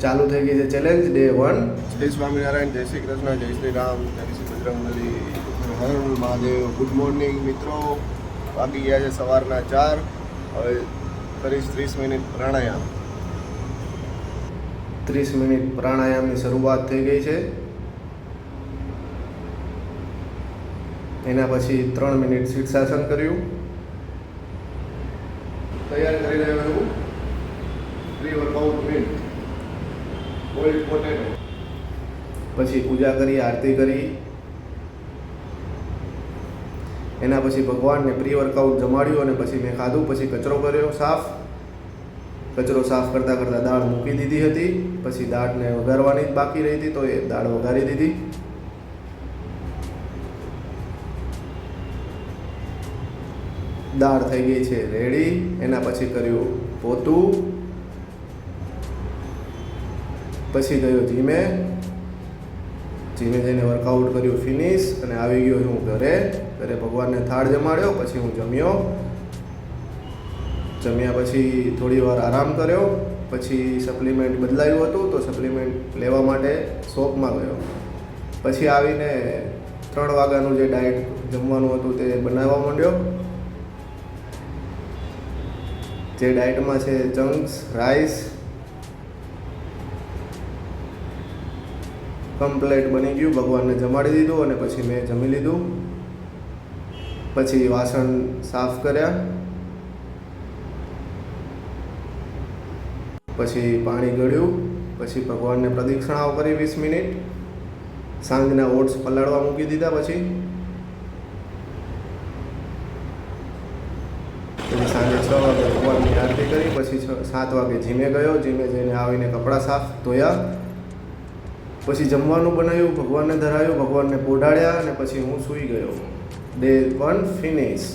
ચાલુ થઈ ગઈ છે ચેલેન્જ ડે 1. જય સ્વામિનારાયણ, જય શ્રી કૃષ્ણ, જય શ્રી રામ, જય શ્રી બજરંગબલી, હર મહાદેવ. ગુડ મોર્નિંગ મિત્રો. વાગી ગયા છે સવારના 4. હવે કરીશ 30 મિનિટ પ્રાણાયામ. 30 મિનિટ પ્રાણાયામની શરૂઆત થઈ ગઈ છે. એના પછી 3 મિનિટ શીર્ષાસન કર્યું. તૈયાર કરી રહ્યો છું pre workout meal boiled potato. પછી પૂજા કરી, આરતી કરી. એના પછી ભગવાનને પ્રી વર્કઆઉટ જમાડ્યું અને પછી મેં ખાધું. પછી કચરો કર્યો સાફ. કચરો સાફ કરતાં કરતાં દાળ મૂકી દીધી હતી. પછી દાળને વઘારવાની જ બાકી રહી હતી, તો એ દાળ વઘારી દીધી. દાળ થઈ ગઈ છે રેડી. એના પછી કર્યું પોતું. પછી ગયો જીમે જઈને વર્કઆઉટ કર્યું ફિનિશ અને આવી ગયો હું ઘરે ભગવાનને થાળ જમાડ્યો. પછી હું જમ્યા પછી થોડી વાર આરામ કર્યો. પછી સપ્લિમેન્ટ બદલાયું હતું તો સપ્લિમેન્ટ લેવા માટે શોપમાં ગયો. પછી આવીને 3 વાગ્યાનું જે ડાયટ જમવાનું હતું તે બનાવવા માંડ્યો. જે ડાયટમાં છે ચંક્સ, રાઈસ. કમ્પ્લેટ બની ગયું. ભગવાનને જમાડી દીધું અને પછી મેં જમી લીધું. પછી વાસણ સાફ કર્યા. પછી પાણી ગળ્યું. પછી ભગવાનને પ્રદક્ષિણાઓ કરી 20 મિનિટ. સાંજના ઓટ્સ પલાળવા મૂકી દીધા. પછી સાંજે 6 વાગે ભગવાનની આરતી કરી. પછી 7 વાગે જીમે ગયો. જીમે જઈને આવીને કપડાં સાફ ધોયા. પછી જમવાનું બનાવ્યું, ભગવાનને ધરાવ્યું, ભગવાનને પોઢાડ્યા અને પછી હું સૂઈ ગયો. Day 1 finish.